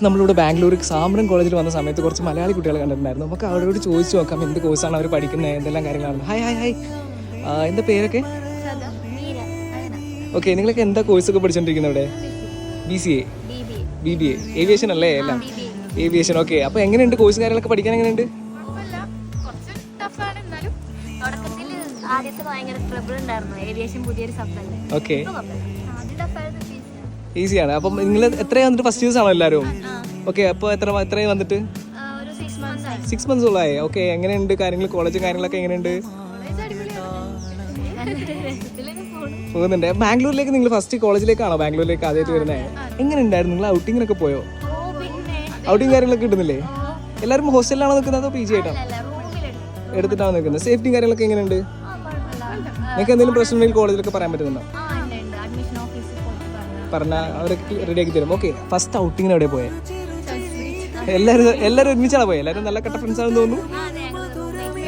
നമ്മളിവിടെ ബാംഗ്ലൂർ സാമരം കോളേജിൽ വന്ന സമയത്ത് കുറച്ച് മലയാളി കുട്ടികളെ കണ്ടിട്ടുണ്ടായിരുന്നു. നമുക്ക് അവരോട് ചോദിച്ചു നോക്കാം എന്ത് കോഴ്സാണ് അവർ പഠിക്കുന്നത്, എന്തെല്ലാം കാര്യങ്ങളാണ്. ഹായ് ഹായ് ഹായ്, എന്താ പേരൊക്കെ? ഓക്കെ, നിങ്ങളൊക്കെ എന്താ കോഴ്സൊക്കെ പഠിച്ചോണ്ടിരിക്കുന്നത് ഇവിടെ? BCA, BBA, ഏവിയേഷൻ അല്ലേ? എല്ലാം ഏവിയേഷൻ. ഓക്കെ, അപ്പോൾ എങ്ങനെയുണ്ട് കോഴ്സും കാര്യങ്ങളൊക്കെ പഠിക്കാൻ? എങ്ങനെയുണ്ട്? ഓക്കെ, ഈസിയാണ്. അപ്പം നിങ്ങൾ എത്രയാണ് വന്നിട്ട്? ഫസ്റ്റ് ഇയേഴ്സ് ആണോ എല്ലാവരും? ഓക്കെ, അപ്പോൾ എത്രയും വന്നിട്ട് 6 months ഉള്ളായി. ഓക്കെ, എങ്ങനെയുണ്ട് കാര്യങ്ങൾ? കോളേജും കാര്യങ്ങളൊക്കെ എങ്ങനെയുണ്ട്? പോകുന്നുണ്ട്. ബാംഗ്ലൂരിലേക്ക് നിങ്ങൾ ഫസ്റ്റ് കോളേജിലേക്കാണോ ബാംഗ്ലൂരിലേക്ക് ആദ്യമായിട്ട് വരുന്നത്? എങ്ങനെയുണ്ടായിരുന്നു? നിങ്ങൾ ഔട്ടിങ്ങിനൊക്കെ പോയോ? ഔട്ടിങ് കാര്യങ്ങളൊക്കെ കിട്ടുന്നില്ലേ? എല്ലാവരും ഹോസ്റ്റലിലാണോ നിൽക്കുന്നത് അതോ PG ആയിട്ടാണോ എടുത്തിട്ടാണോ നിൽക്കുന്നത്? സേഫ്റ്റി കാര്യങ്ങളൊക്കെ എങ്ങനെയുണ്ട്? നിങ്ങൾക്ക് എന്തെങ്കിലും പ്രശ്നമുണ്ടെങ്കിൽ കോളേജിലൊക്കെ പറയാൻ പറ്റുന്നുണ്ടോ? പറഞ്ഞാൽ അവരൊക്കെ റെഡിയാക്കി തരും. ഓക്കെ, ഫസ്റ്റ് ഔട്ടിങ്ങിന് എവിടെ പോയത്? എല്ലാവരും ഒരുമിച്ചാണ് പോയത്? എല്ലാവരും നല്ല കട്ട ഫ്രണ്ട്സ് ആണെന്ന് തോന്നുന്നു.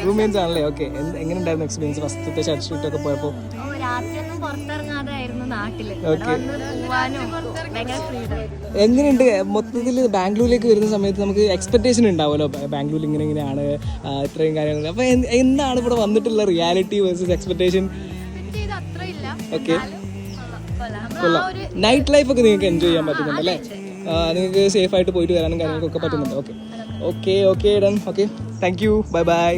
റൂംമേറ്റ്സ് ആണല്ലേ? ഓക്കെ, എങ്ങനെ ഉണ്ടായിരുന്നു എക്സ്പീരിയൻസ് ഫസ്റ്റത്തെ ഷർട്ട് ഷൂട്ട് ഒക്കെ പോയപ്പോൾ? എങ്ങനെയുണ്ട് മൊത്തത്തിൽ? ബാംഗ്ലൂരിലേക്ക് വരുന്ന സമയത്ത് നമുക്ക് എക്സ്പെക്ടേഷൻ ഉണ്ടാവുമല്ലോ, ബാംഗ്ലൂർ ഇങ്ങനെയാണ് ഇത്രയും കാര്യങ്ങൾ. അപ്പോൾ എന്താണ് ഇവിടെ വന്നിട്ടുള്ള റിയാലിറ്റി വേഴ്സസ് എക്സ്പെക്ടേഷൻ? ഓക്കെ, കൊള്ളാം. നൈറ്റ് ലൈഫ് ഒക്കെ നിങ്ങൾക്ക് എൻജോയ് ചെയ്യാൻ പറ്റുന്നുണ്ട് അല്ലേ? നിങ്ങൾക്ക് സേഫ് ആയിട്ട് പോയിട്ട് വരാനും കാര്യങ്ങൾക്കൊക്കെ പറ്റുന്നുണ്ട്. Okay okay okay done. Okay, thank you, bye bye.